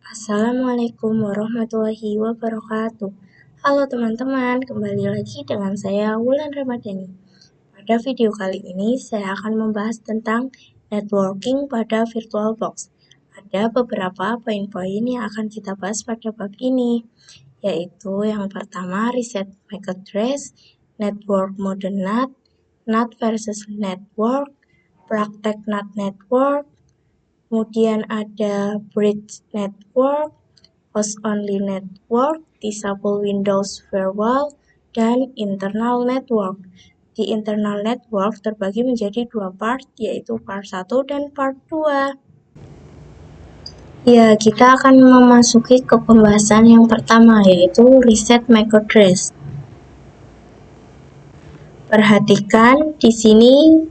Assalamualaikum warahmatullahi wabarakatuh. Halo teman-teman, kembali lagi dengan saya Wulan Ramadhani. Pada video kali ini saya akan membahas tentang networking pada VirtualBox. Ada beberapa poin-poin yang akan kita bahas pada bab ini, yaitu yang pertama reset MAC address, network mode NAT, NAT versus network, praktek NAT network, kemudian ada bridge network, host only network, disable Windows firewall, dan internal network. Di internal network terbagi menjadi dua part, yaitu part 1 dan part 2. Ya, kita akan memasuki ke pembahasan yang pertama, yaitu reset MAC address. Perhatikan di sini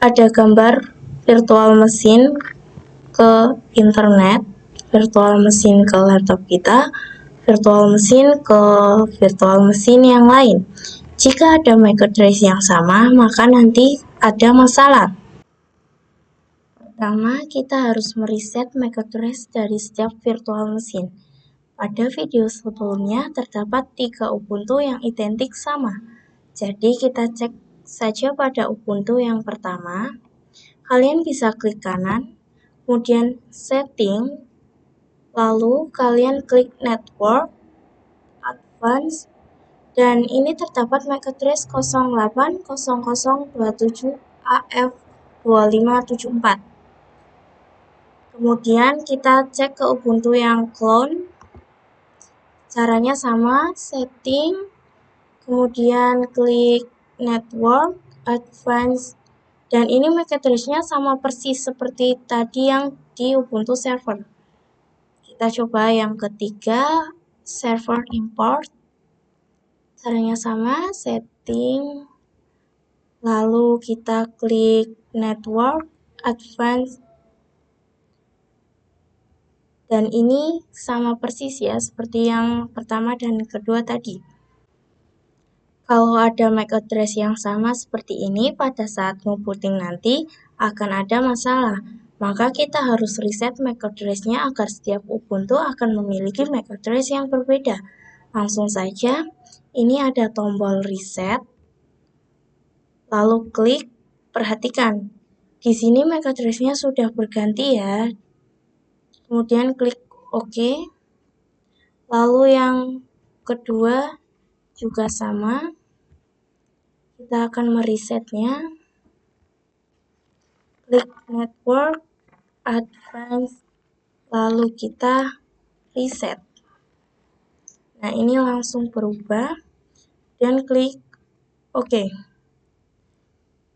ada gambar virtual machine ke internet, virtual machine ke laptop kita, virtual machine ke virtual machine yang lain. Jika ada MAC address yang sama, maka nanti ada masalah. Pertama, kita harus mereset MAC address dari setiap virtual machine. Pada video sebelumnya terdapat 3 Ubuntu yang identik sama. Jadi kita cek saja pada Ubuntu yang pertama. Kalian bisa klik kanan, kemudian setting, lalu kalian klik network, advance, dan ini terdapat MAC address 080027AF2574. Kemudian kita cek ke Ubuntu yang clone. Caranya sama, setting, kemudian klik network, advance, dan ini MAC address-nya sama persis seperti tadi yang di Ubuntu server. Kita coba yang ketiga, server import. Caranya sama, setting, lalu kita klik network, advance, dan ini sama persis ya seperti yang pertama dan kedua tadi. Kalau ada MAC address yang sama seperti ini, pada saat ngebooting nanti akan ada masalah. Maka kita harus reset MAC address-nya agar setiap Ubuntu akan memiliki MAC address yang berbeda. Langsung saja, ini ada tombol reset. Lalu klik, perhatikan. Di sini MAC address-nya sudah berganti ya. Kemudian klik OK. Lalu yang kedua juga sama. Kita akan meresetnya. Klik network, advance, lalu kita reset. Nah, ini langsung berubah dan klik OK.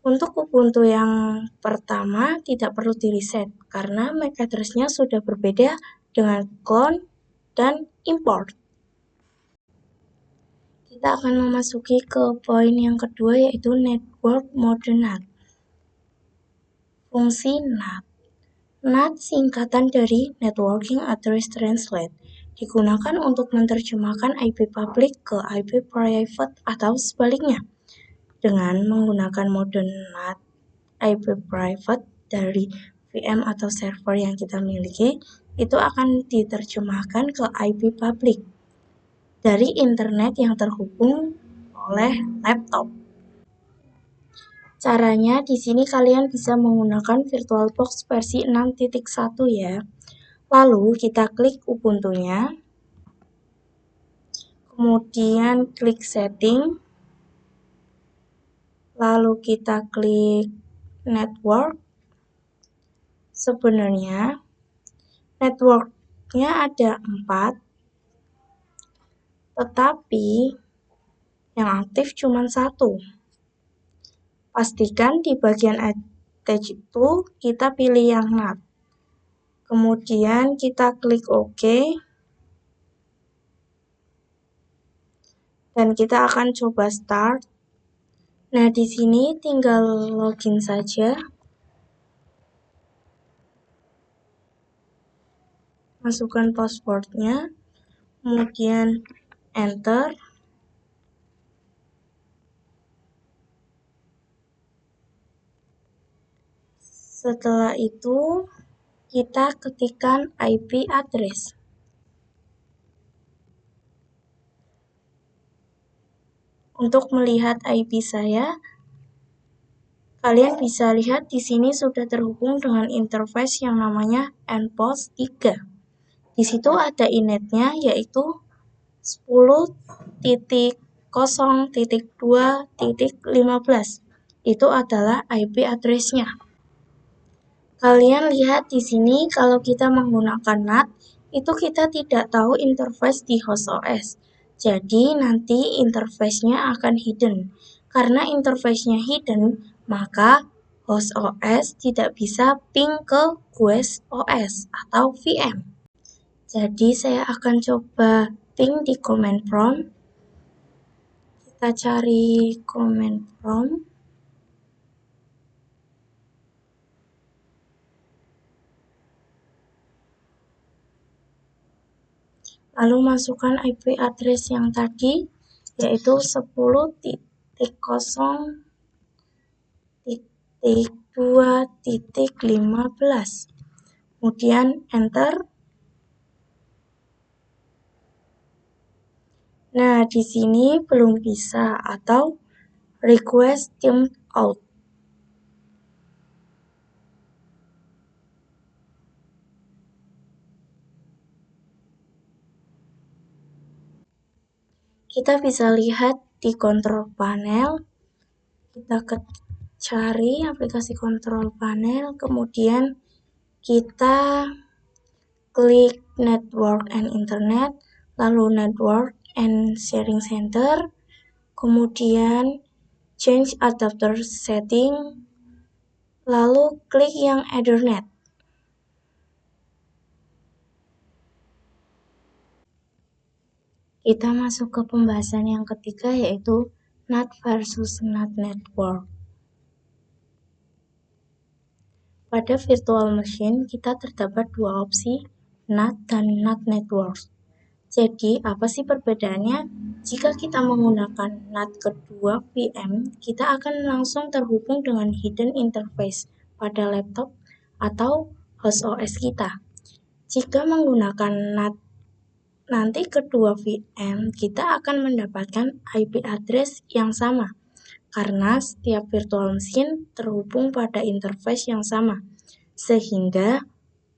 Untuk Ubuntu yang pertama tidak perlu di-reset karena MAC address-nya sudah berbeda dengan clone dan import. Kita akan memasuki ke poin yang kedua, yaitu network mode NAT. Fungsi NAT. NAT singkatan dari Networking Address Translate, digunakan untuk menerjemahkan IP public ke IP private atau sebaliknya. Dengan menggunakan mode NAT, IP private dari VM atau server yang kita miliki, itu akan diterjemahkan ke IP public dari internet yang terhubung oleh laptop. Caranya di sini kalian bisa menggunakan VirtualBox versi 6.1 ya. Lalu kita klik Ubuntu-nya. Kemudian klik setting. Lalu kita klik network. Sebenarnya network-nya ada 4. Tetapi yang aktif cuma 1. Pastikan di bagian attach itu kita pilih yang NAT. Kemudian kita klik OK. Dan kita akan coba start. Nah, di sini tinggal login saja. Masukkan password-nya. Kemudian enter. Setelah itu, kita ketikkan IP address. Untuk melihat IP saya, kalian bisa lihat di sini sudah terhubung dengan interface yang namanya nPost 3. Di situ ada inetnya yaitu 10.0.2.15. Itu adalah IP address-nya. Kalian lihat di sini kalau kita menggunakan NAT, itu kita tidak tahu interface di host OS. Jadi nanti interface-nya akan hidden. Karena interface-nya hidden, maka host OS tidak bisa ping ke guest OS atau VM. Jadi saya akan coba ping di command prompt. Kita cari command prompt. Lalu masukkan IP address yang tadi, yaitu 10.0.2.15. Kemudian enter. Nah, di sini belum bisa atau request timed out. Kita bisa lihat di control panel. Kita cari aplikasi control panel, kemudian kita klik network and internet, lalu network and sharing center, kemudian change adapter setting, lalu klik yang Ethernet. Kita masuk ke pembahasan yang ketiga, yaitu NAT versus NAT network. Pada virtual machine, kita terdapat dua opsi, NAT dan NAT network. Jadi, apa sih perbedaannya? Jika kita menggunakan NAT kedua VM, kita akan langsung terhubung dengan hidden interface pada laptop atau host OS kita. Jika menggunakan NAT nanti kedua VM, kita akan mendapatkan IP address yang sama, karena setiap virtual machine terhubung pada interface yang sama, sehingga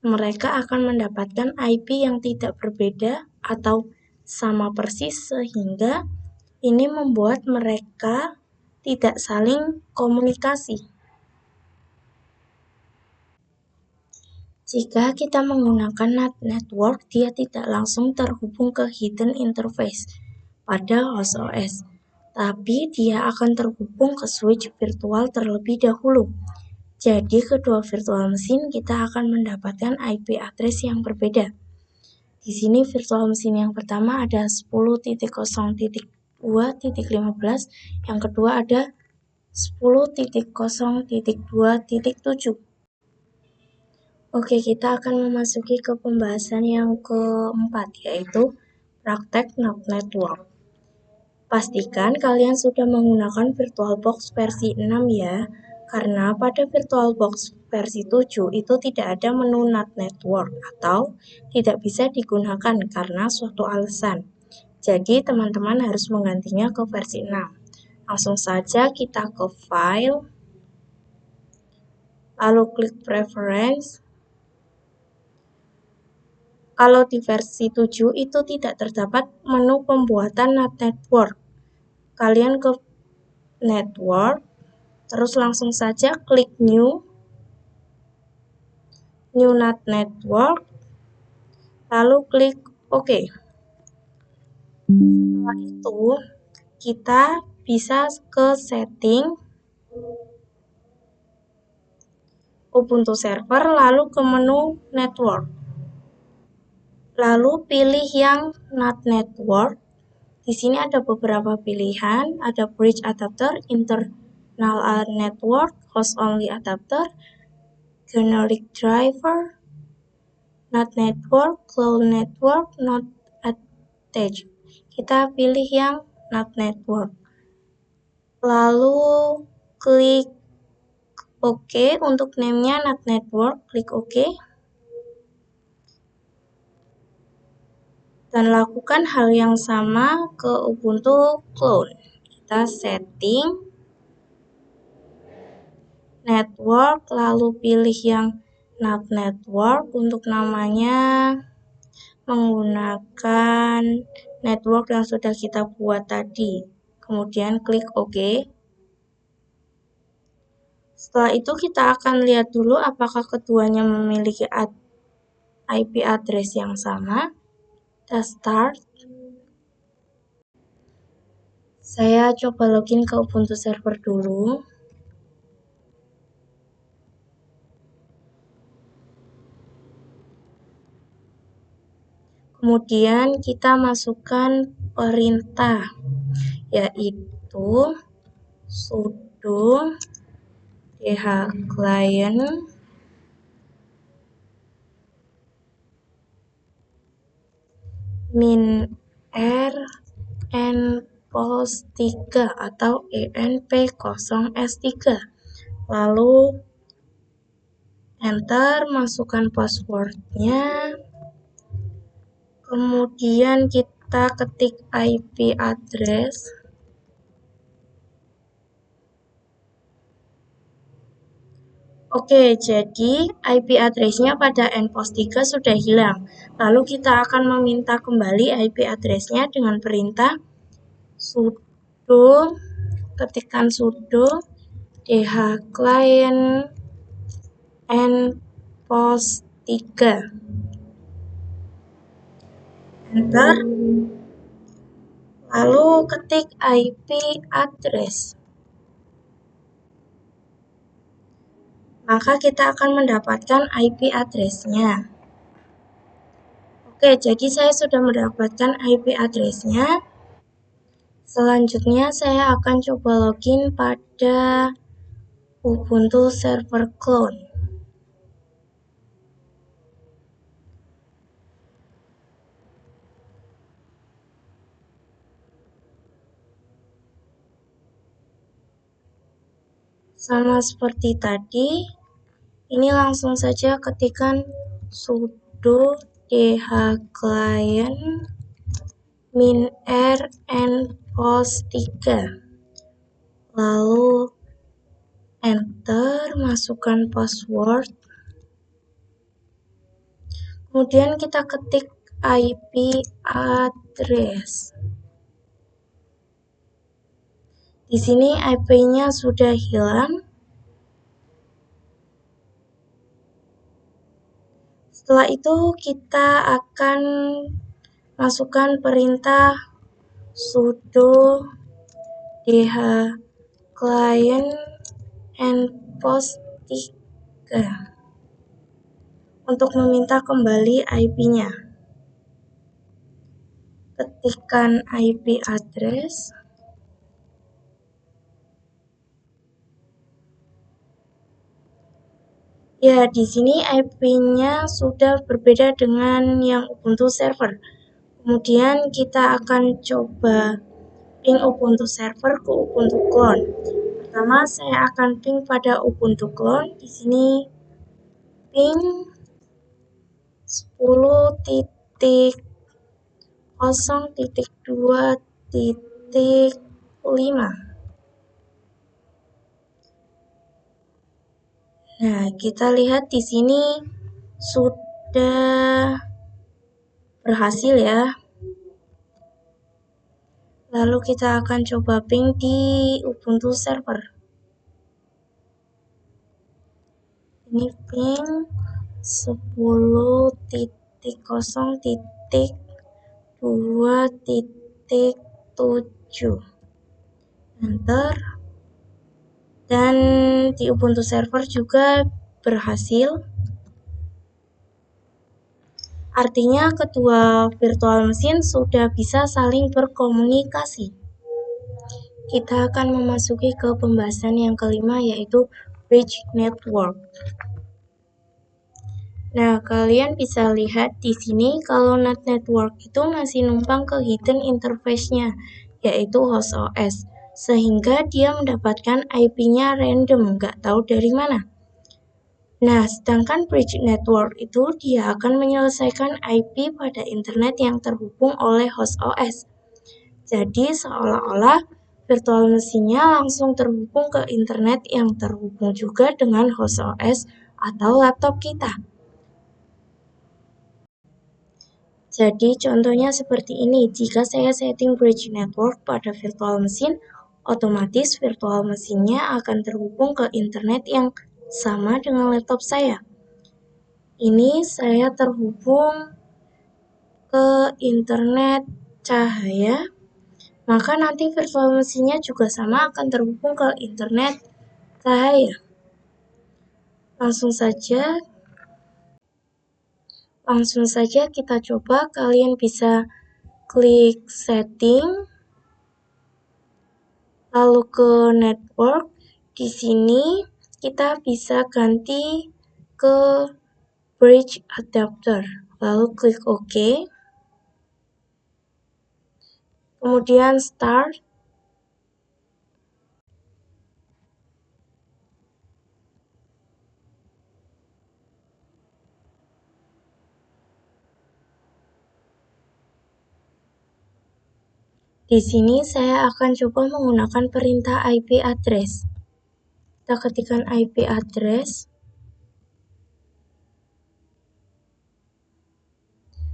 mereka akan mendapatkan IP yang tidak berbeda atau sama persis, sehingga ini membuat mereka tidak saling komunikasi. Jika kita menggunakan NAT network, dia tidak langsung terhubung ke hidden interface pada host OS, tapi dia akan terhubung ke switch virtual terlebih dahulu. Jadi kedua virtual machine kita akan mendapatkan IP address yang berbeda. Di sini virtual machine yang pertama ada 10.0.2.15, yang kedua ada 10.0.2.7. Oke, kita akan memasuki ke pembahasan yang keempat, yaitu praktek NAT network. Pastikan kalian sudah menggunakan VirtualBox versi 6 ya, karena pada VirtualBox versi 7 itu tidak ada menu NAT network atau tidak bisa digunakan karena suatu alasan. Jadi teman-teman harus menggantinya ke versi 6. Langsung saja kita ke file, lalu klik preference. Kalau di versi 7 itu tidak terdapat menu pembuatan NAT network. Kalian ke network, terus langsung saja klik new NAT network, lalu klik OK. Setelah itu, kita bisa ke setting, Ubuntu server, lalu ke menu network. Lalu pilih yang NAT network. Di sini ada beberapa pilihan, ada bridge adapter, internal network, host only adapter, generic driver, NAT network, cloud network, not attached. Kita pilih yang NAT network. Lalu klik OK untuk name-nya NAT Network, klik OK. Dan lakukan hal yang sama ke Ubuntu Clone. Kita setting network, lalu pilih yang NAT Network. Untuk namanya menggunakan network yang sudah kita buat tadi. Kemudian klik OK. Setelah itu kita akan lihat dulu apakah keduanya memiliki IP address yang sama. Kita start. Saya coba login ke Ubuntu server dulu. Kemudian kita masukkan perintah, yaitu sudo dhclient -r enpost3 atau enp0s3. Lalu enter, masukkan passwordnya. Kemudian kita ketik IP address. Oke, jadi IP address-nya pada enpost3 sudah hilang. Lalu kita akan meminta kembali IP address-nya dengan perintah sudo, ketikkan sudo dhclient enpost3. Enter. Lalu ketik IP address. Maka kita akan mendapatkan IP address-nya. Oke, jadi saya sudah mendapatkan IP address-nya. Selanjutnya saya akan coba login pada Ubuntu Server Clone. Sama seperti tadi, ini langsung saja ketikkan sudo dhclient -r enpost3. Lalu enter, masukkan password. Kemudian kita ketik IP address. Di sini IP-nya sudah hilang. Setelah itu kita akan masukkan perintah sudo dhclient enpost3 untuk meminta kembali IP-nya. Ketikkan IP address. Ya, di sini IP-nya sudah berbeda dengan yang Ubuntu server. Kemudian kita akan coba ping Ubuntu server ke Ubuntu clone. Pertama, saya akan ping pada Ubuntu clone. Di sini ping 10.0.2.5. Nah, kita lihat di sini sudah berhasil ya. Lalu kita akan coba ping di Ubuntu server. Ini ping 10.0.2.7. Enter. Dan di Ubuntu server juga berhasil. Artinya kedua virtual mesin sudah bisa saling berkomunikasi. Kita akan memasuki ke pembahasan yang kelima, yaitu bridge network. Nah, kalian bisa lihat di sini kalau NAT network itu masih numpang ke hidden interface-nya, yaitu host OS. sehingga dia mendapatkan IP-nya random, nggak tahu dari mana. Nah, sedangkan bridge network itu dia akan menyelesaikan IP pada internet yang terhubung oleh host OS. Jadi seolah-olah virtual mesinnya langsung terhubung ke internet yang terhubung juga dengan host OS atau laptop kita. Jadi contohnya seperti ini, jika saya setting bridge network pada virtual mesin, otomatis virtual mesinnya akan terhubung ke internet yang sama dengan laptop saya. Ini saya terhubung ke internet cahaya, maka nanti virtual mesinnya juga sama akan terhubung ke internet cahaya. Langsung saja kita coba, kalian bisa klik setting, lalu ke network. Di sini kita bisa ganti ke bridge adapter, lalu klik OK. Kemudian start. Di sini saya akan coba menggunakan perintah IP address. Kita ketikkan IP address.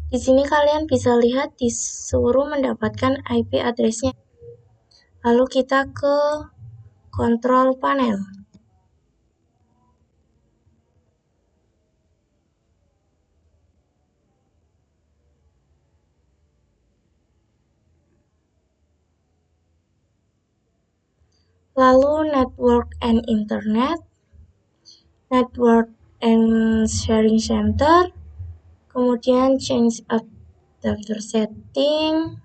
Di sini kalian bisa lihat disuruh mendapatkan IP address-nya. Lalu kita ke control panel. Lalu network and internet, network and sharing center, kemudian change adapter setting.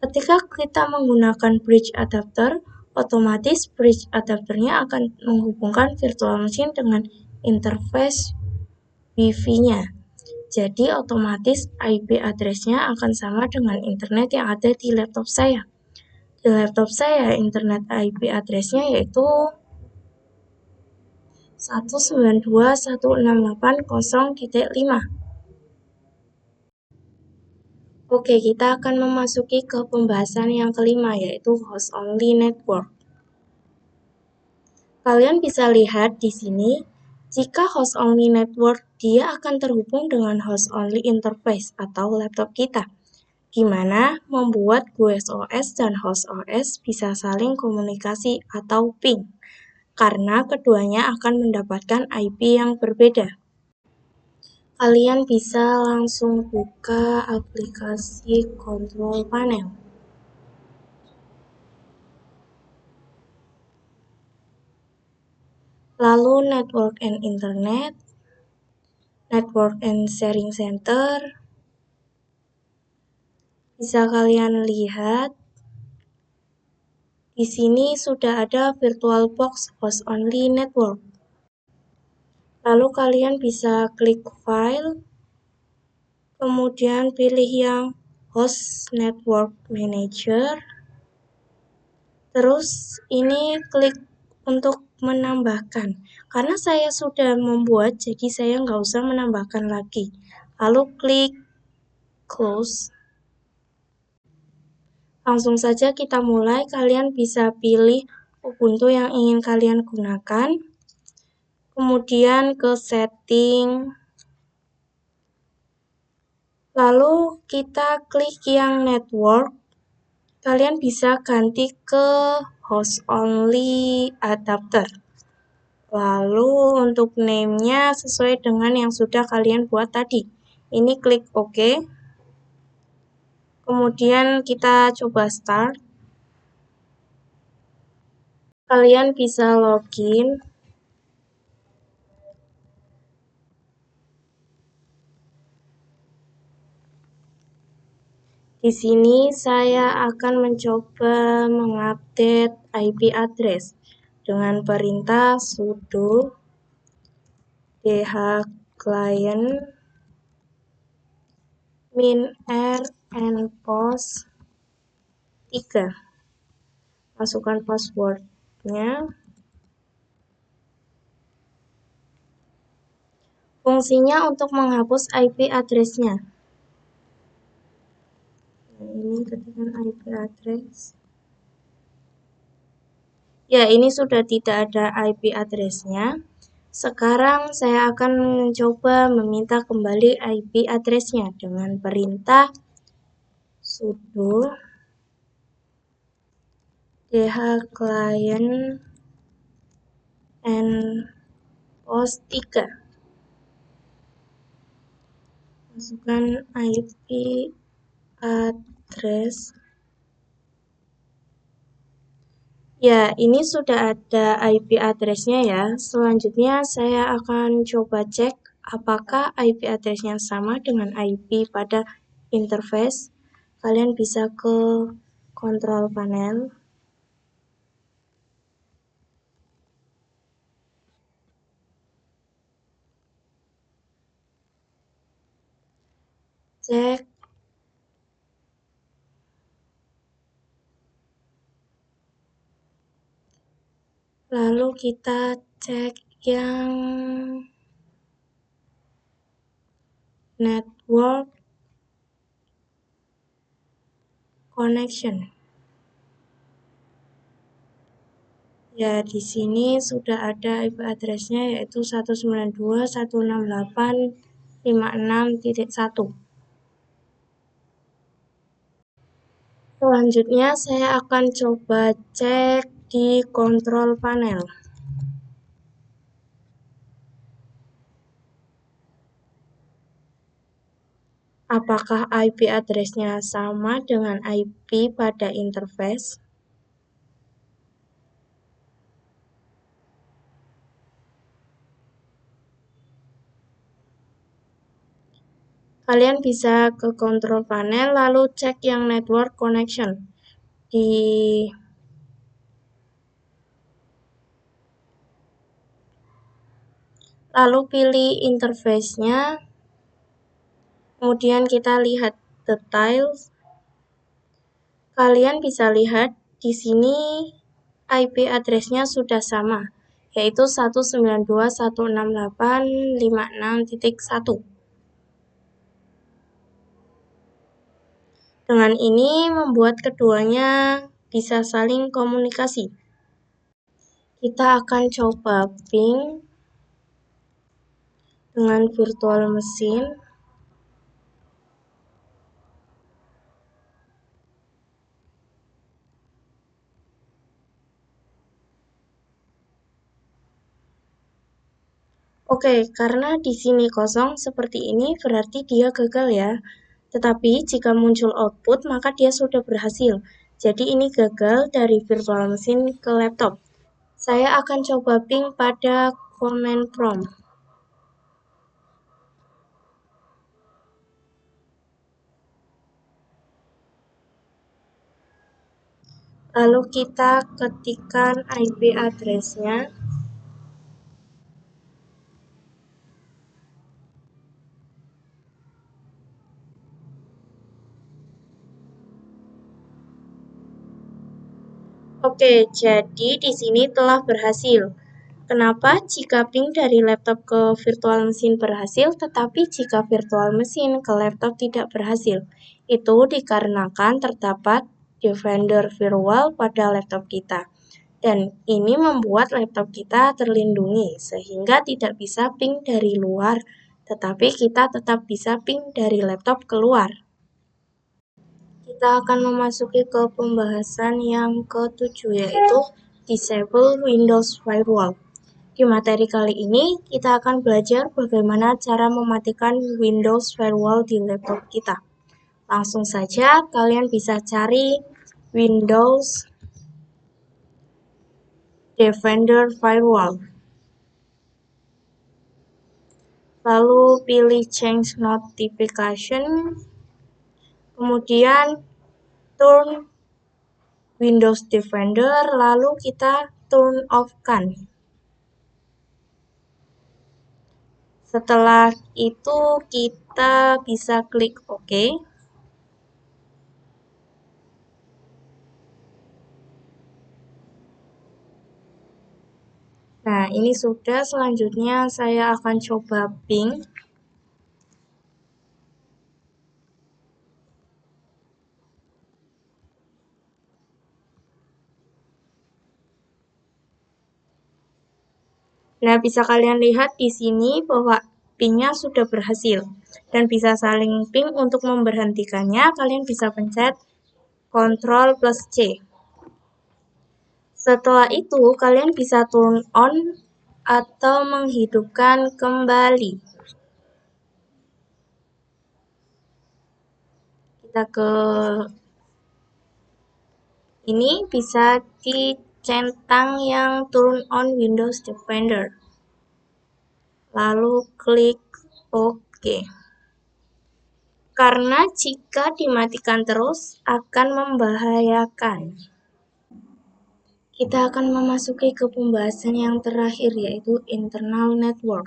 Ketika kita menggunakan bridge adapter, otomatis bridge adapternya akan menghubungkan virtual machine dengan interface Wi-Fi-nya. Jadi otomatis IP address-nya akan sama dengan internet yang ada di laptop saya. Di laptop saya internet IP address-nya yaitu 192.168.0.5. Oke, kita akan memasuki ke pembahasan yang kelima, yaitu host only network. Kalian bisa lihat di sini, jika host only network, dia akan terhubung dengan host only interface atau laptop kita, gimana membuat GUI/OS dan host OS bisa saling komunikasi atau ping, karena keduanya akan mendapatkan IP yang berbeda. Kalian bisa langsung buka aplikasi control panel. Lalu network and internet, network and sharing center. Bisa kalian lihat, di sini sudah ada VirtualBox host only network. Lalu kalian bisa klik file, kemudian pilih yang host network manager. Terus ini klik untuk menambahkan. Karena saya sudah membuat, jadi saya nggak usah menambahkan lagi. Lalu klik close. Langsung saja kita mulai, kalian bisa pilih Ubuntu yang ingin kalian gunakan. Kemudian ke setting. Lalu kita klik yang network. Kalian bisa ganti ke host only adapter. Lalu untuk name-nya sesuai dengan yang sudah kalian buat tadi. Ini klik OK. Kemudian kita coba start. Kalian bisa login. Di sini saya akan mencoba mengupdate IP address dengan perintah sudo dhclient -r and post 3. Masukkan passwordnya. Fungsinya untuk menghapus IP address-nya. Nah, ini ketikkan IP address. Ya, ini sudah tidak ada IP address-nya. Sekarang saya akan mencoba meminta kembali IP address-nya dengan perintah sudo dhclient and post 3. Masukkan IP address. Ya, ini sudah ada IP address-nya ya. Selanjutnya saya akan coba cek apakah IP address-nya sama dengan IP pada interface. Kalian bisa ke control panel. Cek. Lalu kita cek yang network connection. Ya, di sini sudah ada IP address-nya yaitu 192.168.56.1. Selanjutnya saya akan coba cek di control panel. Apakah IP address-nya sama dengan IP pada interface? Kalian bisa ke control panel lalu cek yang network connection. Lalu pilih interface-nya. Kemudian kita lihat details. Kalian bisa lihat di sini IP address-nya sudah sama, yaitu 192.168.56.1. Dengan ini membuat keduanya bisa saling komunikasi. Kita akan coba ping dengan virtual machine. Oke, karena di sini kosong seperti ini berarti dia gagal ya. Tetapi jika muncul output maka dia sudah berhasil. Jadi ini gagal dari virtual machine ke laptop. Saya akan coba ping pada command prompt. Lalu kita ketikkan IP address-nya. Oke, jadi di sini telah berhasil. Kenapa jika ping dari laptop ke virtual machine berhasil, tetapi jika virtual machine ke laptop tidak berhasil? Itu dikarenakan terdapat Defender firewall pada laptop kita. Dan ini membuat laptop kita terlindungi, sehingga tidak bisa ping dari luar, tetapi kita tetap bisa ping dari laptop keluar. Kita akan memasuki ke pembahasan yang ke-7 yaitu Disable Windows Firewall. Di materi kali ini kita akan belajar bagaimana cara mematikan Windows Firewall di laptop kita. Langsung saja kalian bisa cari Windows Defender Firewall. Lalu pilih Change Notification. Kemudian turn Windows Defender, lalu kita turn off-kan. Setelah itu kita bisa klik OK. Nah, ini sudah. Selanjutnya saya akan coba ping. Nah, bisa kalian lihat di sini bahwa pingnya sudah berhasil. Dan bisa saling ping. Untuk memberhentikannya, kalian bisa pencet Ctrl+C. Setelah itu, kalian bisa turn on atau menghidupkan kembali. Kita ke ini bisa dicentang yang turn on Windows Defender. Lalu klik OK. Karena jika dimatikan terus akan membahayakan. Kita akan memasuki ke pembahasan yang terakhir, yaitu internal network.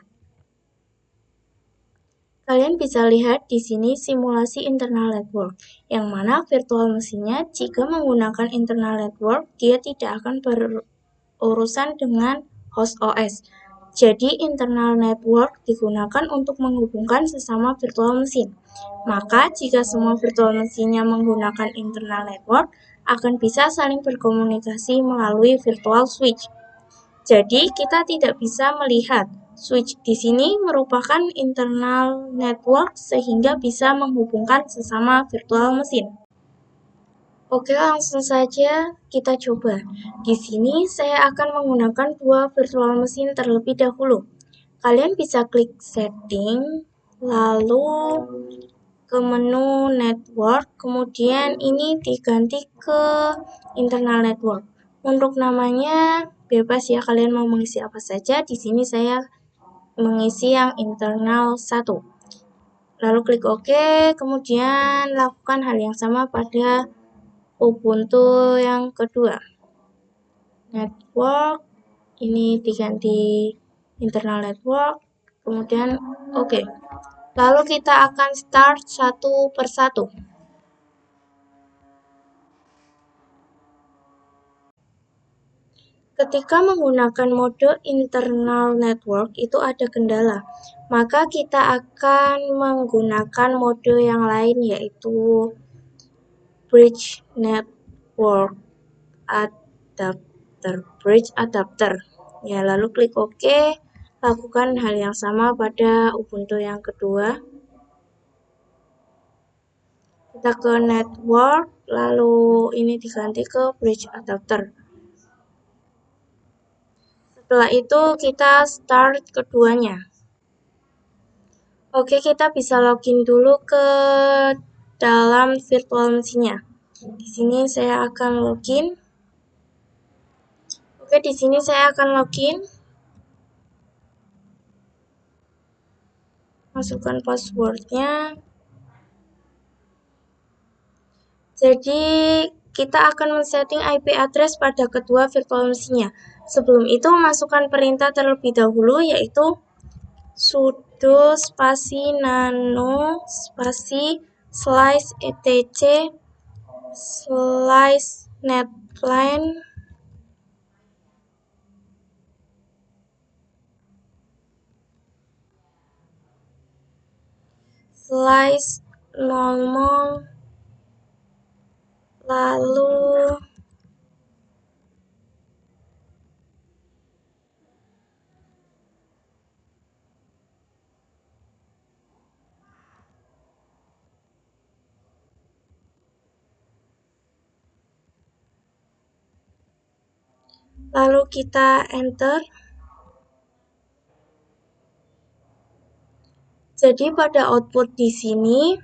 Kalian bisa lihat di sini simulasi internal network, yang mana virtual mesinnya jika menggunakan internal network, dia tidak akan berurusan dengan host OS. Jadi internal network digunakan untuk menghubungkan sesama virtual mesin. Maka jika semua virtual mesinnya menggunakan internal network, akan bisa saling berkomunikasi melalui virtual switch. Jadi kita tidak bisa melihat switch di sini merupakan internal network sehingga bisa menghubungkan sesama virtual mesin. Oke, langsung saja kita coba. Di sini saya akan menggunakan dua virtual mesin terlebih dahulu. Kalian bisa klik setting, lalu ke menu network, kemudian ini diganti ke internal network. Untuk namanya bebas ya, kalian mau mengisi apa saja. Di sini saya mengisi yang internal 1. Lalu klik OK, kemudian lakukan hal yang sama pada Ubuntu yang kedua. Network, ini diganti internal network, kemudian OK. Lalu kita akan start satu persatu. Ketika menggunakan mode internal network itu ada kendala, maka kita akan menggunakan mode yang lain, yaitu bridge network adapter, bridge adapter. Ya, lalu klik OK, lakukan hal yang sama pada Ubuntu yang kedua. Kita ke network, lalu ini diganti ke bridge adapter. Setelah itu kita start keduanya. Oke, kita bisa login dulu ke dalam virtual mesinnya. Di sini saya akan login. Oke, di sini saya akan login. Masukkan passwordnya. Jadi kita akan men-setting IP address pada kedua virtual mesinnya. Sebelum itu masukkan perintah terlebih dahulu, yaitu sudo spasi nano spasi slice etc slice netline slice normal, lalu kita enter. Jadi pada output di sini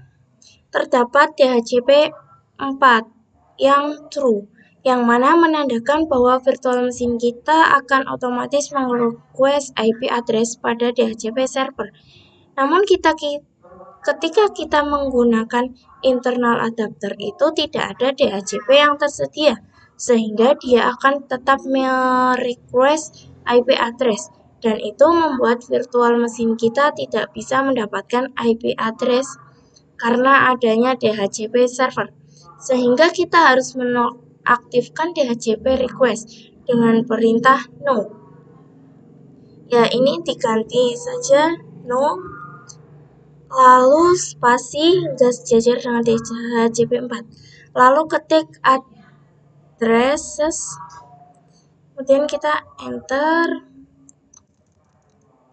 terdapat DHCP 4 yang true, yang mana menandakan bahwa virtual mesin kita akan otomatis merequest IP address pada DHCP server. Namun ketika kita menggunakan internal adapter itu tidak ada DHCP yang tersedia, sehingga dia akan tetap merequest IP address, dan itu membuat virtual mesin kita tidak bisa mendapatkan IP address karena adanya DHCP server, sehingga kita harus menonaktifkan DHCP request dengan perintah no. Ya, ini diganti saja no, lalu spasi hingga sejajar dengan DHCP4. Lalu ketik addresses, kemudian kita enter,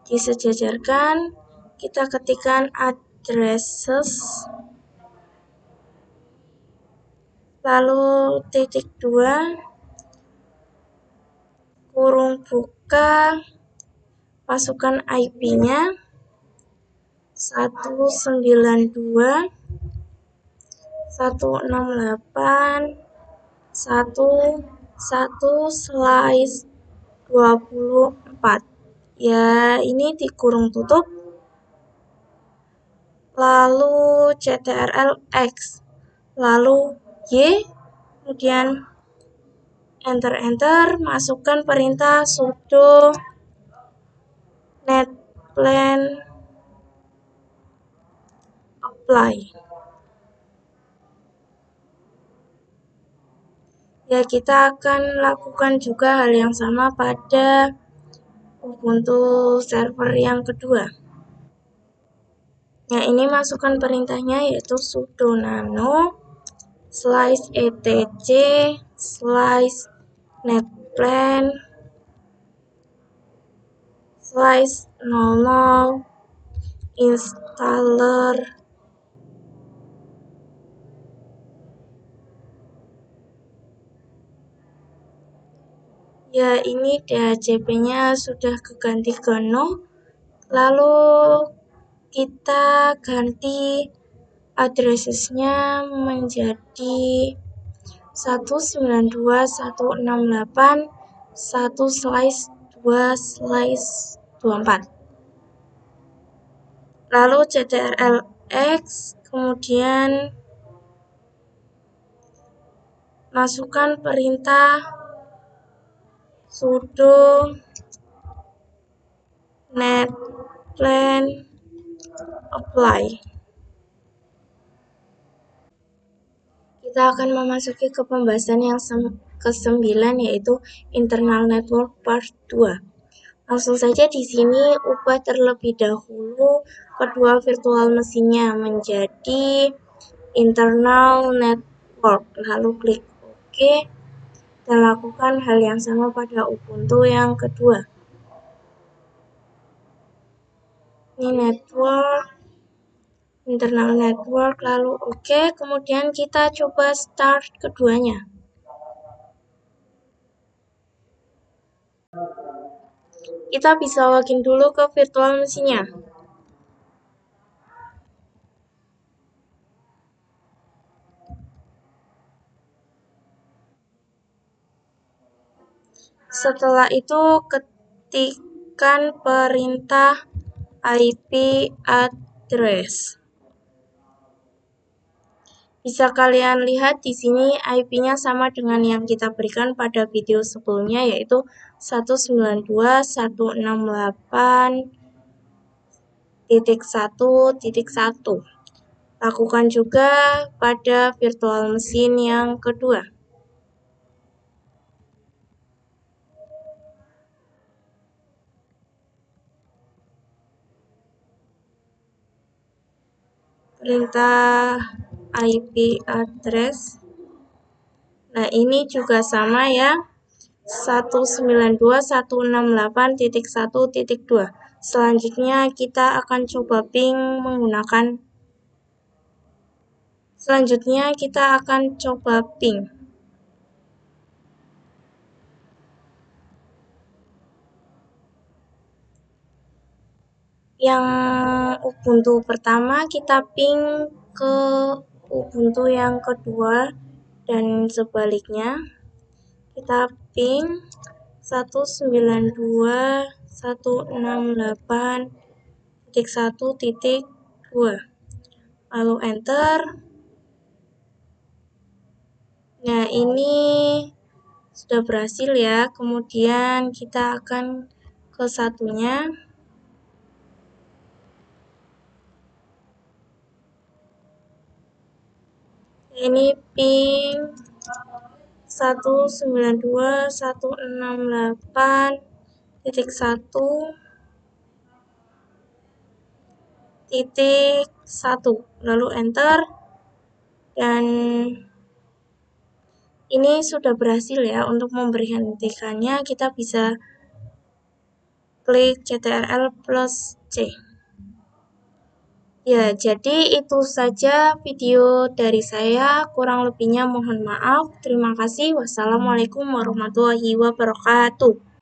disejajarkan, kita ketikkan addresses, lalu titik 2, kurung buka, masukkan IP-nya 192.168.1/24. Ya, ini dikurung tutup, lalu ctrl X, lalu Y, kemudian enter, masukkan perintah sudo netplan apply. Ya, kita akan lakukan juga hal yang sama pada Ubuntu server yang kedua. Nah, ini masukkan perintahnya yaitu sudo nano /etc /netplan /00 installer. Ya, ini DHCP-nya sudah keganti ke no. Lalu kita ganti addressesnya menjadi 192.168.1/2/24. Lalu ctrl X, kemudian masukkan perintah sudo netplan apply. Kita akan memasuki ke pembahasan yang ke-9 yaitu internal network part 2. Langsung saja di sini ubah terlebih dahulu kedua virtual mesinnya menjadi internal network, lalu klik OK dan lakukan hal yang sama pada Ubuntu yang kedua. Ini network, internal network, lalu OK, kemudian kita coba start keduanya. Kita bisa login dulu ke virtual mesinnya. Setelah itu ketikkan perintah IP address. Bisa kalian lihat di sini IP-nya sama dengan yang kita berikan pada video sebelumnya yaitu 192.168.1.1. Lakukan juga pada virtual mesin yang kedua. Perintah IP address. Nah, ini juga sama ya. 192.168.1.2. Selanjutnya kita akan coba ping menggunakan yang Ubuntu pertama, kita ping ke Ubuntu yang kedua dan sebaliknya. Kita ping 192.168.1.2. Lalu enter. Nah, ini sudah berhasil ya. Kemudian kita akan ke satunya. Ini ping 192.168.1. titik 1, lalu enter, dan ini sudah berhasil ya. Untuk memberhentikannya kita bisa klik CTRL plus C. Ya, jadi itu saja video dari saya, kurang lebihnya mohon maaf. Terima kasih. Wassalamualaikum warahmatullahi wabarakatuh.